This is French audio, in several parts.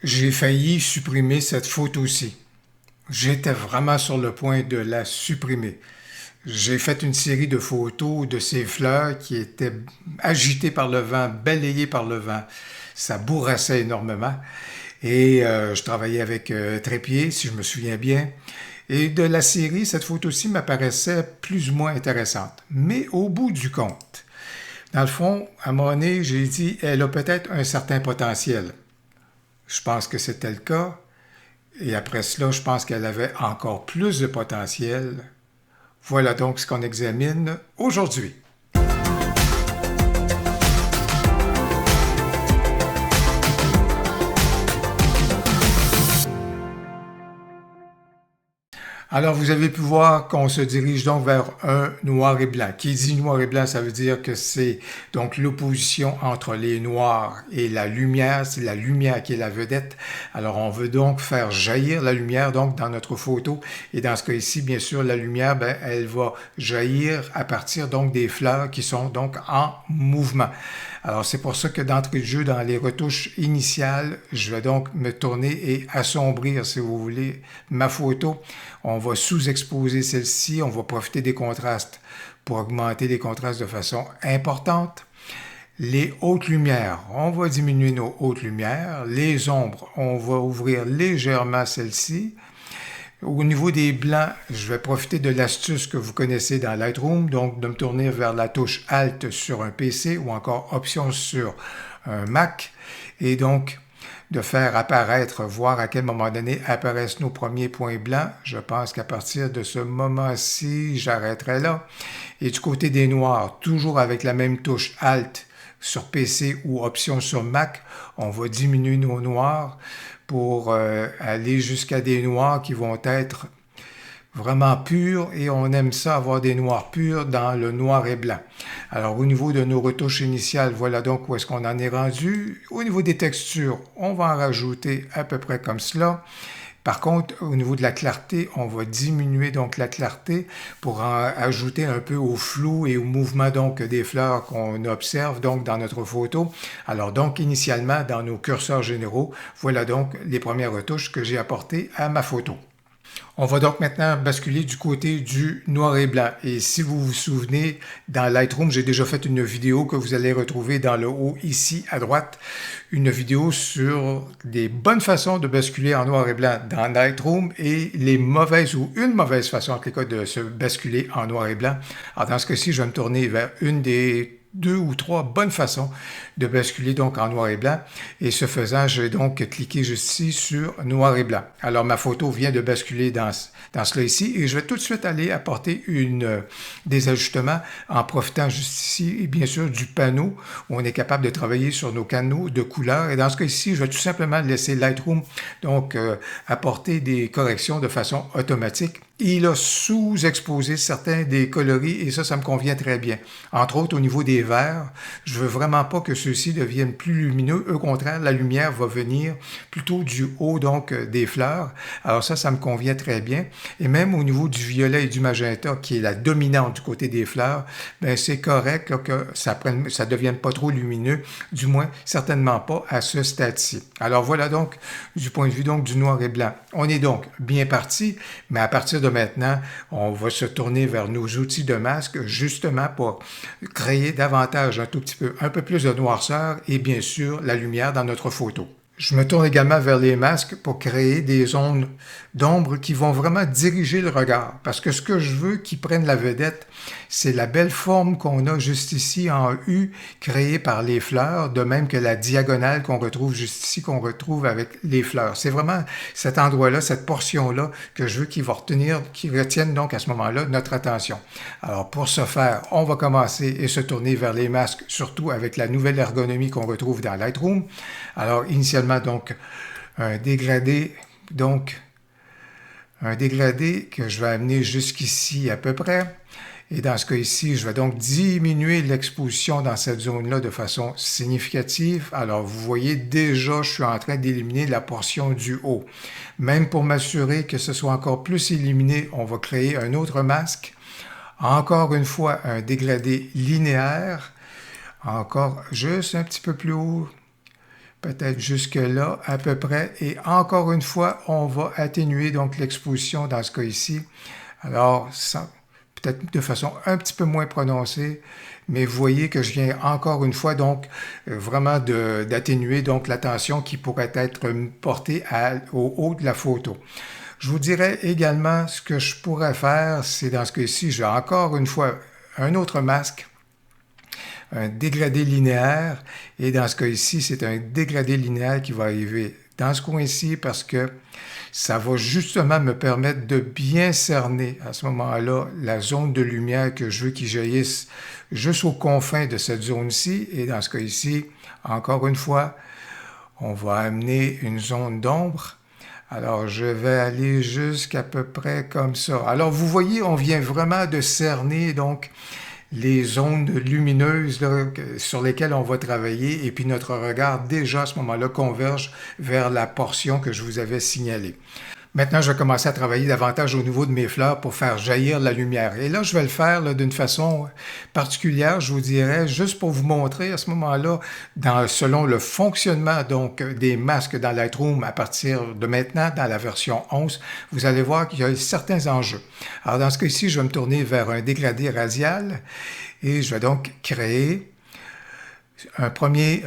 J'ai failli supprimer cette photo-ci. J'étais vraiment sur le point de la supprimer. J'ai fait une série de photos de ces fleurs qui étaient agitées par le vent, balayées par le vent. Ça bourrassait énormément. Et je travaillais avec trépied, si je me souviens bien. Et de la série, cette photo-ci m'apparaissait plus ou moins intéressante. Mais au bout du compte, dans le fond, à un moment donné, j'ai dit, elle a peut-être un certain potentiel. Je pense que c'était le cas. Et après cela, je pense qu'elle avait encore plus de potentiel. Voilà donc ce qu'on examine aujourd'hui. Alors, vous avez pu voir qu'on se dirige donc vers un noir et blanc. Qui dit noir et blanc, ça veut dire que c'est donc l'opposition entre les noirs et la lumière. C'est la lumière qui est la vedette. Alors, on veut donc faire jaillir la lumière donc dans notre photo. Et dans ce cas ici, bien sûr, la lumière, elle va jaillir à partir donc des fleurs qui sont donc en mouvement. Alors, c'est pour ça que d'entrée de jeu, dans les retouches initiales, je vais donc me tourner et assombrir, si vous voulez, ma photo. On va sous-exposer celle-ci, on va profiter des contrastes pour augmenter les contrastes de façon importante. Les hautes lumières, on va diminuer nos hautes lumières. Les ombres, on va ouvrir légèrement celles-ci. Au niveau des blancs, je vais profiter de l'astuce que vous connaissez dans Lightroom, donc de me tourner vers la touche Alt sur un PC ou encore Option sur un Mac, et donc de faire apparaître, voir à quel moment donné apparaissent nos premiers points blancs. Je pense qu'à partir de ce moment-ci, j'arrêterai là. Et du côté des noirs, toujours avec la même touche Alt sur PC ou Option sur Mac, on va diminuer nos noirs pour aller jusqu'à des noirs qui vont être vraiment purs, et on aime ça avoir des noirs purs dans le noir et blanc. Alors au niveau de nos retouches initiales, voilà donc où est-ce qu'on en est rendu. Au niveau des textures, on va en rajouter à peu près comme cela. Par contre, au niveau de la clarté, on va diminuer donc la clarté pour en ajouter un peu au flou et au mouvement donc des fleurs qu'on observe donc dans notre photo. Alors donc initialement dans nos curseurs généraux, voilà donc les premières retouches que j'ai apportées à ma photo. On va donc maintenant basculer du côté du noir et blanc. Et si vous vous souvenez, dans Lightroom, j'ai déjà fait une vidéo que vous allez retrouver dans le haut ici à droite. Une vidéo sur des bonnes façons de basculer en noir et blanc dans Lightroom et les mauvaises ou une mauvaise façon, en tout cas, de se basculer en noir et blanc. Alors dans ce cas-ci, je vais me tourner vers une des 2 ou 3 bonnes façons de basculer donc en noir et blanc. Et ce faisant, je vais donc cliquer juste ici sur noir et blanc. Alors ma photo vient de basculer dans cela ici et je vais tout de suite aller apporter des ajustements en profitant juste ici et bien sûr du panneau où on est capable de travailler sur nos canaux de couleurs. Et dans ce cas ici, je vais tout simplement laisser Lightroom donc apporter des corrections de façon automatique. Il a sous-exposé certains des coloris et ça me convient très bien. Entre autres, au niveau des verts, je veux vraiment pas que ceux-ci deviennent plus lumineux. Au contraire, la lumière va venir plutôt du haut, donc des fleurs. Alors ça me convient très bien. Et même au niveau du violet et du magenta, qui est la dominante du côté des fleurs, c'est correct là, que ça devienne pas trop lumineux, du moins certainement pas à ce stade-ci. Alors voilà donc, du point de vue donc du noir et blanc. On est donc bien parti, mais à partir de maintenant, on va se tourner vers nos outils de masque justement pour créer davantage un peu plus de noirceur et bien sûr la lumière dans notre photo. Je me tourne également vers les masques pour créer des zones d'ombre qui vont vraiment diriger le regard. Parce que ce que je veux qu'ils prennent la vedette, c'est la belle forme qu'on a juste ici en U, créée par les fleurs, de même que la diagonale qu'on retrouve juste ici, qu'on retrouve avec les fleurs. C'est vraiment cet endroit-là, cette portion-là, que je veux qu'ils retiennent donc à ce moment-là notre attention. Alors pour ce faire, on va commencer et se tourner vers les masques, surtout avec la nouvelle ergonomie qu'on retrouve dans Lightroom. Alors initialement, donc, un dégradé que je vais amener jusqu'ici à peu près. Et dans ce cas ici, je vais donc diminuer l'exposition dans cette zone-là de façon significative. Alors, vous voyez déjà, je suis en train d'éliminer la portion du haut. Même pour m'assurer que ce soit encore plus éliminé, on va créer un autre masque. Encore une fois, un dégradé linéaire. Encore juste un petit peu plus haut. peut-être jusque-là à peu près. Et encore une fois, on va atténuer donc l'exposition dans ce cas ici. Alors, peut-être de façon un petit peu moins prononcée, mais vous voyez que je viens encore une fois donc vraiment d'atténuer donc la tension qui pourrait être portée au haut de la photo. Je vous dirais également ce que je pourrais faire, c'est dans ce cas-ci, j'ai encore une fois un autre masque, un dégradé linéaire, et dans ce cas ici, c'est un dégradé linéaire qui va arriver dans ce coin-ci parce que ça va justement me permettre de bien cerner à ce moment-là la zone de lumière que je veux qu'il jaillisse juste aux confins de cette zone-ci. Et dans ce cas ici, encore une fois, on va amener une zone d'ombre. Alors, je vais aller jusqu'à peu près comme ça. Alors, vous voyez, on vient vraiment de cerner donc les zones lumineuses là, sur lesquelles on va travailler et puis notre regard déjà à ce moment-là converge vers la portion que je vous avais signalée. Maintenant, je vais commencer à travailler davantage au niveau de mes fleurs pour faire jaillir la lumière. Et là, je vais le faire d'une façon particulière, je vous dirais, juste pour vous montrer à ce moment-là, selon le fonctionnement donc des masques dans Lightroom à partir de maintenant, dans la version 11, vous allez voir qu'il y a certains enjeux. Alors, dans ce cas-ci, je vais me tourner vers un dégradé radial et je vais donc créer un premier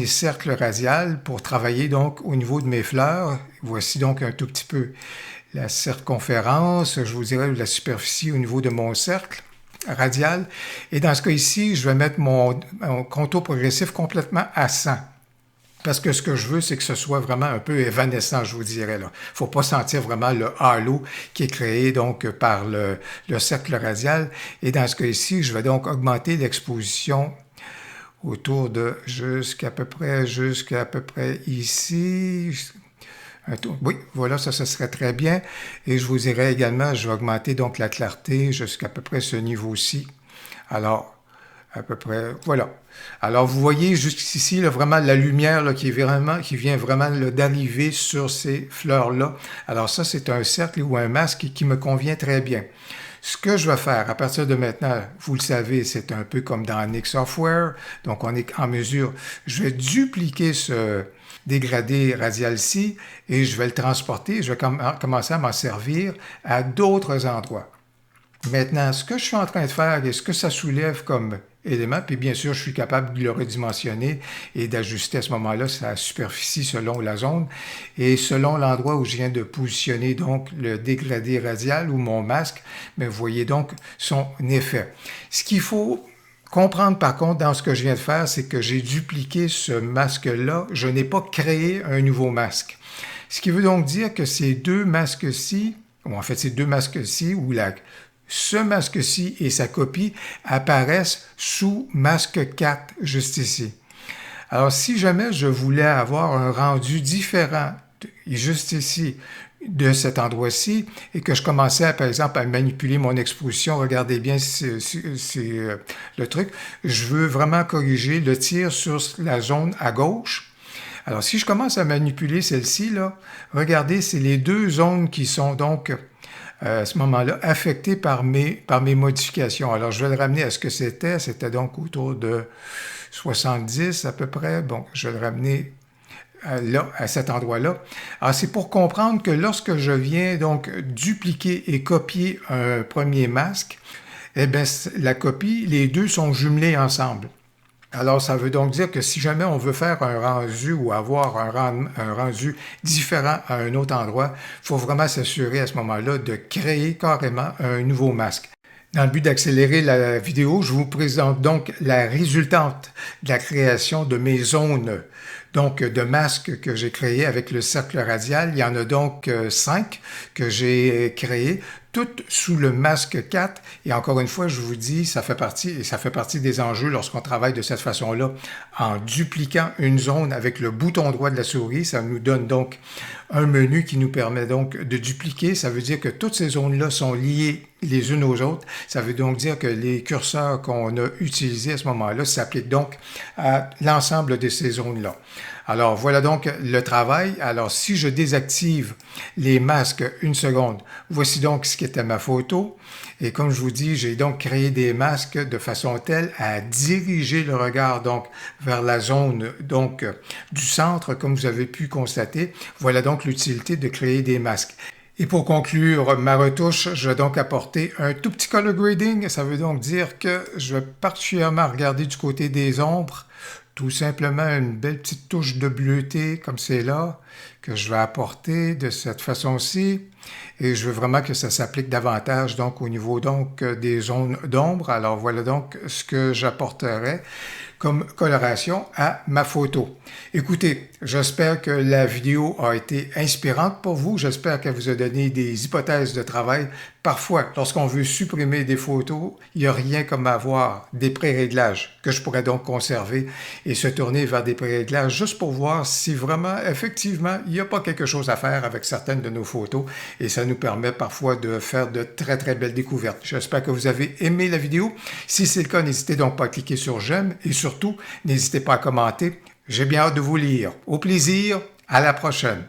cercle radial pour travailler donc au niveau de mes fleurs. Voici donc un tout petit peu la circonférence, je vous dirais la superficie au niveau de mon cercle radial. Et dans ce cas ici, je vais mettre mon contour progressif complètement à 100. Parce que ce que je veux, c'est que ce soit vraiment un peu évanescent, je vous dirais. Il ne faut pas sentir vraiment le halo qui est créé donc par le cercle radial. Et dans ce cas ici, je vais donc augmenter l'exposition autour de jusqu'à peu près ici. Oui, voilà, ça serait très bien. Et je vous dirais également, je vais augmenter donc la clarté jusqu'à peu près ce niveau-ci. Alors, à peu près, voilà. Alors, vous voyez jusqu'ici, là, vraiment la lumière là, qui vient vraiment d'arriver sur ces fleurs-là. Alors ça, c'est un cercle ou un masque qui me convient très bien. Ce que je vais faire à partir de maintenant, vous le savez, c'est un peu comme dans Nik Software. Donc, on est en mesure, je vais dupliquer ce dégradé radial-ci et je vais le transporter, je vais commencer à m'en servir à d'autres endroits. Maintenant, ce que je suis en train de faire et ce que ça soulève comme élément, puis bien sûr, je suis capable de le redimensionner et d'ajuster à ce moment-là sa superficie selon la zone et selon l'endroit où je viens de positionner donc le dégradé radial ou mon masque, mais vous voyez donc son effet. Ce qu'il faut comprendre par contre dans ce que je viens de faire, c'est que j'ai dupliqué ce masque-là, je n'ai pas créé un nouveau masque. Ce qui veut donc dire que ces deux masques-ci, ou en fait ces deux masques-ci, ou ce masque-ci et sa copie apparaissent sous masque 4, juste ici. Alors, si jamais je voulais avoir un rendu différent, juste ici, de cet endroit-ci, et que je commençais, par exemple, à manipuler mon exposition, regardez bien le truc, je veux vraiment corriger le tir sur la zone à gauche. Alors, si je commence à manipuler celle-ci, là, regardez, c'est les deux zones qui sont donc à ce moment-là, affecté par mes modifications. Alors, je vais le ramener à ce que c'était. C'était donc autour de 70 à peu près. Bon, je vais le ramener là, à cet endroit-là. Alors, c'est pour comprendre que lorsque je viens donc dupliquer et copier un premier masque, eh bien, la copie, les deux sont jumelés ensemble. Alors, ça veut donc dire que si jamais on veut faire un rendu ou avoir un rendu différent à un autre endroit, il faut vraiment s'assurer à ce moment-là de créer carrément un nouveau masque. Dans le but d'accélérer la vidéo, je vous présente donc la résultante de la création de mes zones donc de masques que j'ai créés avec le cercle radial. Il y en a donc 5 que j'ai créés, toutes sous le masque 4. Et encore une fois, je vous dis, ça fait partie des enjeux lorsqu'on travaille de cette façon-là, en dupliquant une zone avec le bouton droit de la souris. Ça nous donne donc un menu qui nous permet donc de dupliquer. Ça veut dire que toutes ces zones-là sont liées les unes aux autres. Ça veut donc dire que les curseurs qu'on a utilisés à ce moment-là s'appliquent donc à l'ensemble de ces zones-là. Alors voilà donc le travail. Alors si je désactive les masques une seconde, voici donc ce qui était ma photo. Et comme je vous dis, j'ai donc créé des masques de façon telle à diriger le regard donc vers la zone donc du centre, comme vous avez pu constater. Voilà donc l'utilité de créer des masques. Et pour conclure ma retouche, je vais donc apporter un tout petit color grading. Ça veut donc dire que je vais particulièrement regarder du côté des ombres, tout simplement une belle petite touche de bleuté comme c'est là, que je vais apporter de cette façon-ci. Et je veux vraiment que ça s'applique davantage donc au niveau donc des zones d'ombre. Alors voilà donc ce que j'apporterai comme coloration à ma photo. Écoutez, j'espère que la vidéo a été inspirante pour vous. J'espère qu'elle vous a donné des hypothèses de travail. Parfois, lorsqu'on veut supprimer des photos, il n'y a rien comme avoir des pré-réglages que je pourrais donc conserver et se tourner vers des pré-réglages juste pour voir si vraiment, effectivement, il n'y a pas quelque chose à faire avec certaines de nos photos et ça nous permet parfois de faire de très très belles découvertes. J'espère que vous avez aimé la vidéo. Si c'est le cas, n'hésitez donc pas à cliquer sur j'aime et surtout, n'hésitez pas à commenter. J'ai bien hâte de vous lire. Au plaisir, à la prochaine.